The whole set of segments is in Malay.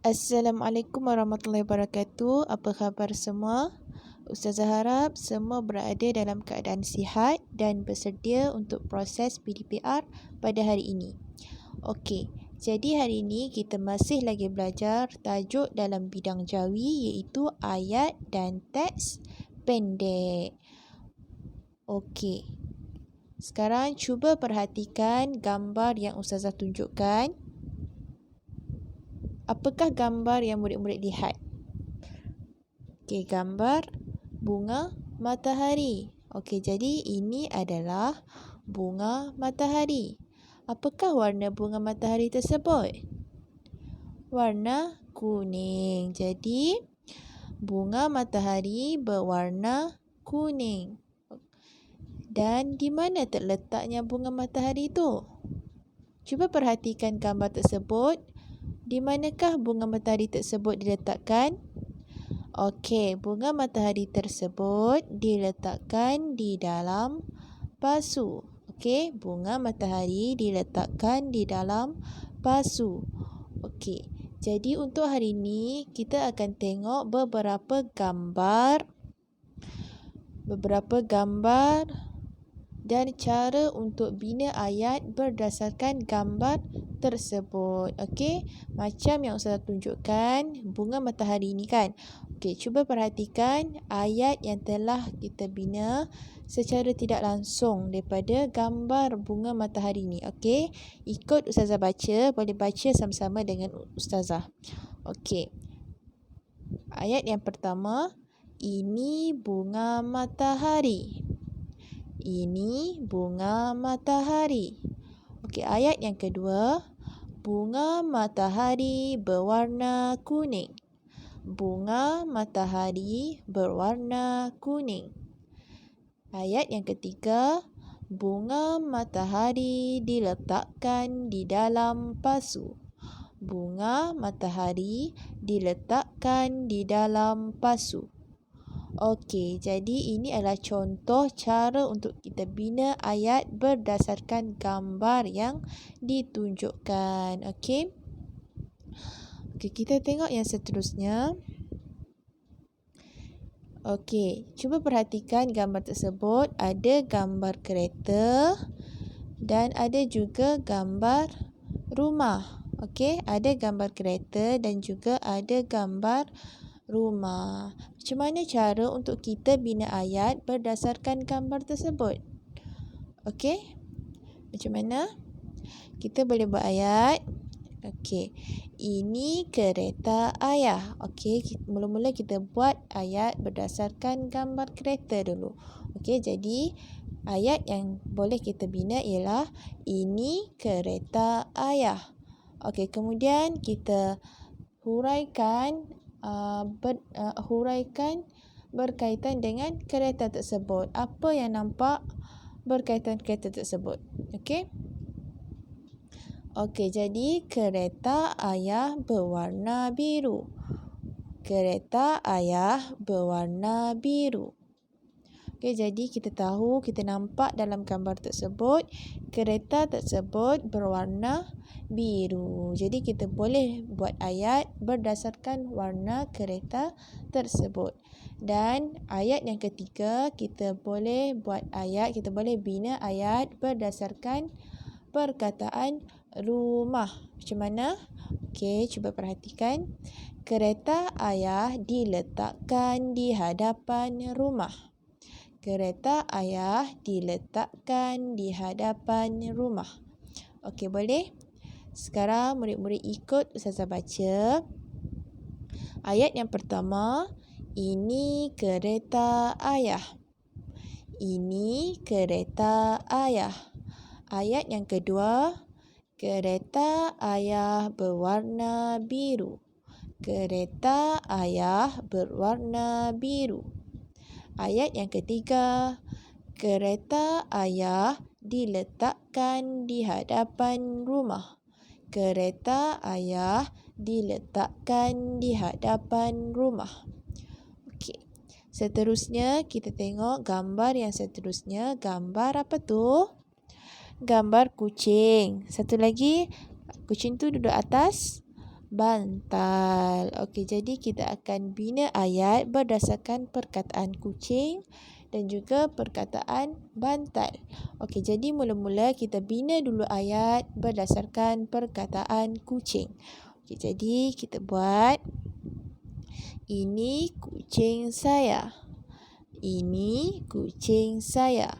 Assalamualaikum warahmatullahi wabarakatuh. Apa khabar semua? Ustazah harap semua berada dalam keadaan sihat dan bersedia untuk proses PDPR pada hari ini. Okey, jadi hari ini kita masih lagi belajar tajuk dalam bidang jawi iaitu ayat dan teks pendek. Okey. Sekarang cuba perhatikan gambar yang Ustazah tunjukkan. Apakah gambar yang murid-murid lihat? Okey, gambar bunga matahari. Okey, jadi ini adalah bunga matahari. Apakah warna bunga matahari tersebut? Warna kuning. Jadi, bunga matahari berwarna kuning. Dan di mana terletaknya bunga matahari itu? Cuba perhatikan gambar tersebut. Di manakah bunga matahari tersebut diletakkan? Okey, bunga matahari tersebut diletakkan di dalam pasu. Okey, bunga matahari diletakkan di dalam pasu. Okey, jadi untuk hari ini kita akan tengok beberapa gambar dan cara untuk bina ayat berdasarkan gambar tersebut. Okey, macam yang saya tunjukkan bunga matahari ini kan. Okey, cuba perhatikan ayat yang telah kita bina secara tidak langsung daripada gambar bunga matahari ini. Okey, ikut Ustazah baca, boleh baca sama-sama dengan Ustazah. Okey, ayat yang pertama, ini bunga matahari. Ini bunga matahari. Okey, ayat yang kedua, bunga matahari berwarna kuning. Bunga matahari berwarna kuning. Ayat yang ketiga, bunga matahari diletakkan di dalam pasu. Bunga matahari diletakkan di dalam pasu. Okey, jadi ini adalah contoh cara untuk kita bina ayat berdasarkan gambar yang ditunjukkan. Okey. Okey, kita tengok yang seterusnya. Okey, cuba perhatikan gambar tersebut. Ada gambar kereta dan ada juga gambar rumah. Okey, ada gambar kereta dan juga ada gambar rumah. Macam mana cara untuk kita bina ayat berdasarkan gambar tersebut? Okey, macam mana? Kita boleh buat ayat. Okey, ini kereta ayah. Okey, mula-mula kita buat ayat berdasarkan gambar kereta dulu. Okey, jadi ayat yang boleh kita bina ialah ini kereta ayah. Okey, kemudian kita huraikan berkaitan dengan kereta tersebut. Apa yang nampak berkaitan kereta tersebut? Okey. Okey, jadi kereta ayah berwarna biru. Kereta ayah berwarna biru. Okey, jadi kita tahu, kita nampak dalam gambar tersebut, kereta tersebut berwarna biru. Jadi kita boleh buat ayat berdasarkan warna kereta tersebut. Dan ayat yang ketiga, kita boleh buat ayat, kita boleh bina ayat berdasarkan perkataan rumah. Macam mana? Okey, cuba perhatikan. Kereta ayah diletakkan di hadapan rumah. Kereta ayah diletakkan di hadapan rumah. Okey, boleh? Sekarang murid-murid ikut Ustazah baca. Ayat yang pertama, ini kereta ayah. Ini kereta ayah. Ayat yang kedua, kereta ayah berwarna biru. Kereta ayah berwarna biru. Ayat yang ketiga, kereta ayah diletakkan di hadapan rumah. Kereta ayah diletakkan di hadapan rumah. Okey. Seterusnya kita tengok gambar yang seterusnya. Gambar apa tu? Gambar kucing. Satu lagi, kucing tu duduk atas bantal. Okey, jadi kita akan bina ayat berdasarkan perkataan kucing dan juga perkataan bantal. Okey, jadi mula-mula kita bina dulu ayat berdasarkan perkataan kucing. Okey, jadi kita buat, ini kucing saya. Ini kucing saya.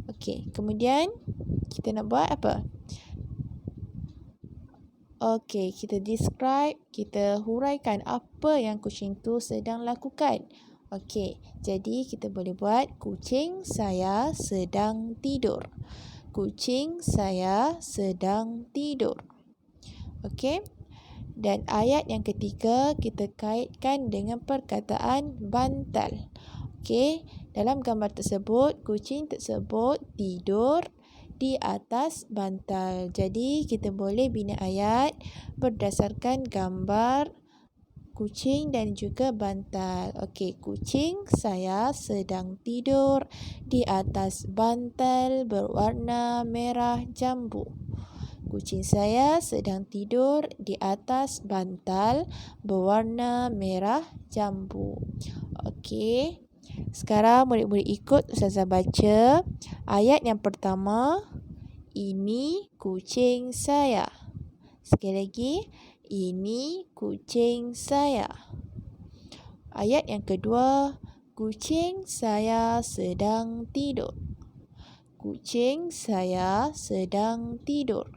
Okey, kemudian kita nak buat apa? Okey, kita describe, kita huraikan apa yang kucing tu sedang lakukan. Okey, jadi kita boleh buat, kucing saya sedang tidur. Kucing saya sedang tidur. Okey. Dan ayat yang ketiga kita kaitkan dengan perkataan bantal. Okey, dalam gambar tersebut kucing tersebut tidur di atas bantal. Jadi kita boleh bina ayat berdasarkan gambar kucing dan juga bantal. Okey, kucing saya sedang tidur di atas bantal berwarna merah jambu. Kucing saya sedang tidur di atas bantal berwarna merah jambu. Okey. Sekarang murid-murid ikut Ustazah baca ayat yang pertama. Ini kucing saya. Sekali lagi. Ini kucing saya. Ayat yang kedua. Kucing saya sedang tidur. Kucing saya sedang tidur.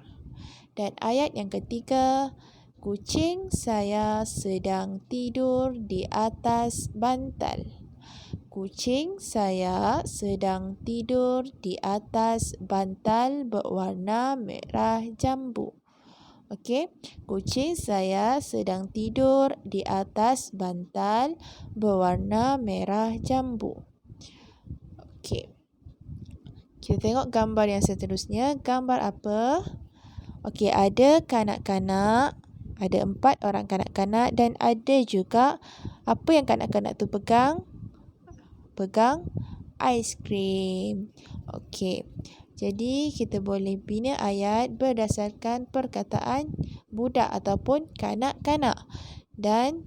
Dan ayat yang ketiga. Kucing saya sedang tidur di atas bantal. Kucing saya sedang tidur di atas bantal berwarna merah jambu. Okey, kucing saya sedang tidur di atas bantal berwarna merah jambu. Okey. Kita tengok gambar yang seterusnya. Gambar apa? Okey, ada kanak-kanak. Ada 4 orang kanak-kanak dan ada juga apa yang kanak-kanak tu pegang? Pegang aiskrim. Okey. Jadi kita boleh bina ayat berdasarkan perkataan budak ataupun kanak-kanak dan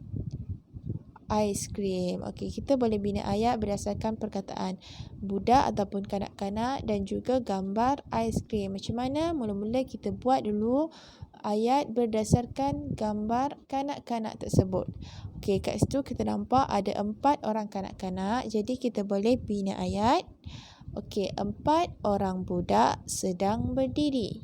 aiskrim. Okey, kita boleh bina ayat berdasarkan perkataan budak ataupun kanak-kanak dan juga gambar aiskrim. Macam mana? Mula-mula kita buat dulu ayat berdasarkan gambar kanak-kanak tersebut. Okey, kat situ kita nampak ada 4 orang kanak-kanak. Jadi kita boleh bina ayat. Okey, 4 orang budak sedang berdiri.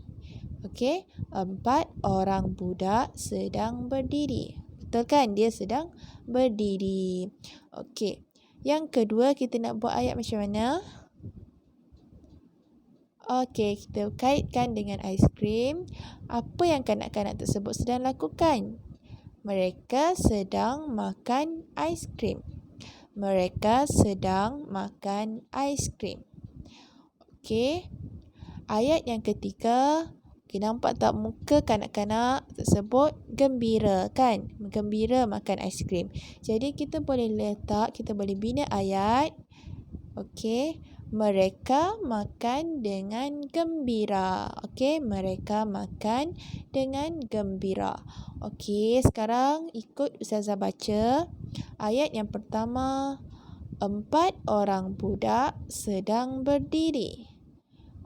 Okey, 4 orang budak sedang berdiri. Betul kan? Dia sedang berdiri. Okey. Yang kedua, kita nak buat ayat macam mana? Okey, kita kaitkan dengan aiskrim. Apa yang kanak-kanak tersebut sedang lakukan? Mereka sedang makan aiskrim. Mereka sedang makan aiskrim. Okey. Ayat yang ketiga. Okay, nampak tak muka kanak-kanak tersebut gembira kan? Gembira makan aiskrim. Jadi kita boleh letak, kita boleh bina ayat. Okey. Mereka makan dengan gembira. Okey, mereka makan dengan gembira. Okey, sekarang ikut Ustazah baca. Ayat yang pertama. 4 orang budak sedang berdiri.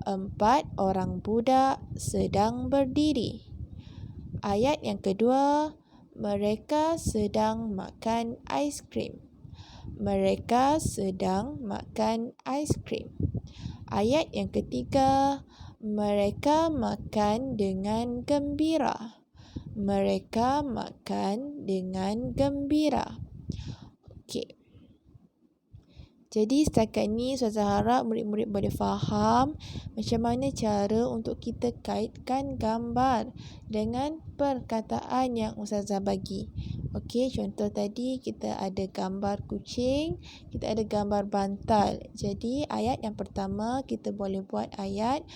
4 orang budak sedang berdiri. Ayat yang kedua, mereka sedang makan aiskrim. Mereka sedang makan aiskrim. Ayat yang ketiga, mereka makan dengan gembira. Mereka makan dengan gembira. Okey. Jadi setakat ni Ustazah harap murid-murid boleh faham macam mana cara untuk kita kaitkan gambar dengan perkataan yang Ustazah bagi. Okey, contoh tadi kita ada gambar kucing, kita ada gambar bantal. Jadi ayat yang pertama kita boleh buat ayat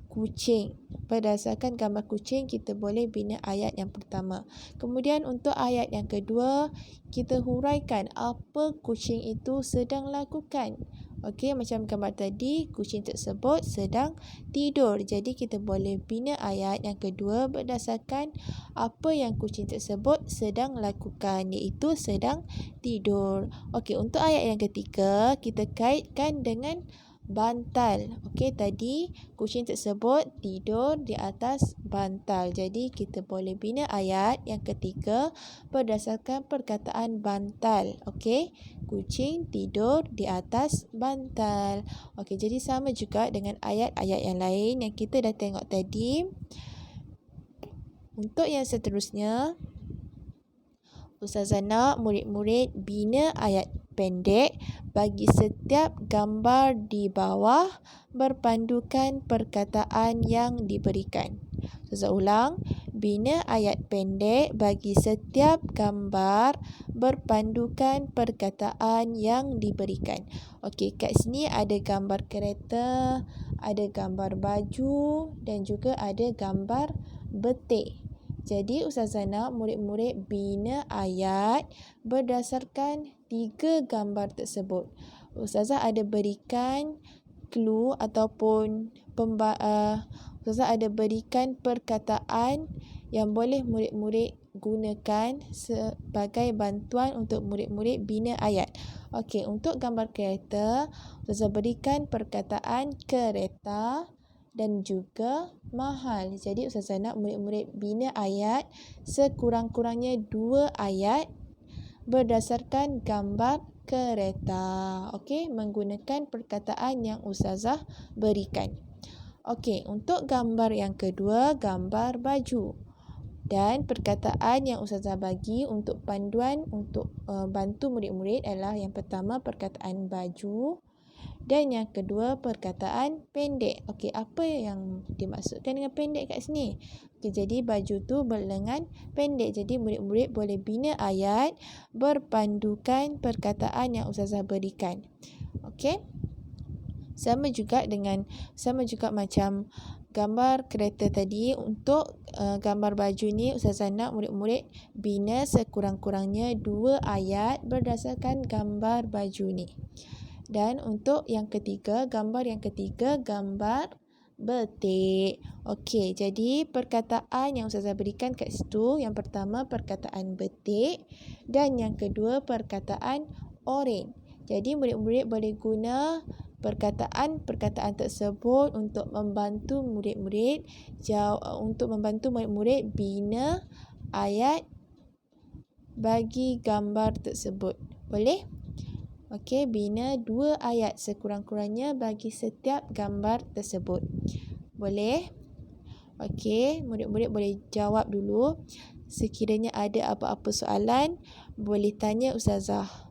kucing. berdasarkan gambar kucing, kita boleh bina ayat yang pertama. Kemudian untuk ayat yang kedua, kita huraikan apa kucing itu sedang lakukan. Okey, macam gambar tadi, kucing tersebut sedang tidur. Jadi kita boleh bina ayat yang kedua berdasarkan apa yang kucing tersebut sedang lakukan, iaitu sedang tidur. Okey, untuk ayat yang ketiga, kita kaitkan dengan bantal. Okey, tadi kucing tersebut tidur di atas bantal. Jadi kita boleh bina ayat yang ketiga berdasarkan perkataan bantal. Okey, kucing tidur di atas bantal. Okey, jadi sama juga dengan ayat-ayat yang lain yang kita dah tengok tadi. Untuk yang seterusnya, Ustazah nak murid-murid bina ayat pendek bagi setiap gambar di bawah berpandukan perkataan yang diberikan. Ustazah ulang, bina ayat pendek bagi setiap gambar berpandukan perkataan yang diberikan. Okey, kat sini ada gambar kereta, ada gambar baju dan juga ada gambar betik. Jadi Ustazah nak murid-murid bina ayat berdasarkan 3 gambar tersebut. Ustazah ada berikan clue ataupun Ustazah ada berikan perkataan yang boleh murid-murid gunakan sebagai bantuan untuk murid-murid bina ayat. Okey, untuk gambar kereta, Ustazah berikan perkataan kereta dan juga mahal. Jadi Ustazah nak murid-murid bina ayat sekurang-kurangnya 2 ayat berdasarkan gambar kereta. Okey, menggunakan perkataan yang Ustazah berikan. Okey, untuk gambar yang kedua, gambar baju. Dan perkataan yang Ustazah bagi untuk panduan untuk bantu murid-murid adalah yang pertama perkataan baju. Dan yang kedua, perkataan pendek. Okey, apa yang dimaksudkan dengan pendek kat sini? Okey, jadi baju tu berlengan pendek. Jadi murid-murid boleh bina ayat berpandukan perkataan yang Ustazah berikan. Okey. Sama juga macam gambar kereta tadi. Untuk gambar baju ni, Ustazah nak murid-murid bina sekurang-kurangnya 2 ayat berdasarkan gambar baju ni. Dan untuk yang ketiga, gambar betik. Okey, jadi perkataan yang Ustazah berikan kat situ, yang pertama perkataan betik dan yang kedua perkataan oren. Jadi murid-murid boleh guna perkataan-perkataan tersebut untuk membantu murid-murid bina ayat bagi gambar tersebut. Boleh? Okey, bina 2 ayat sekurang-kurangnya bagi setiap gambar tersebut. Boleh? Okey, murid-murid boleh jawab dulu. Sekiranya ada apa-apa soalan, boleh tanya Ustazah.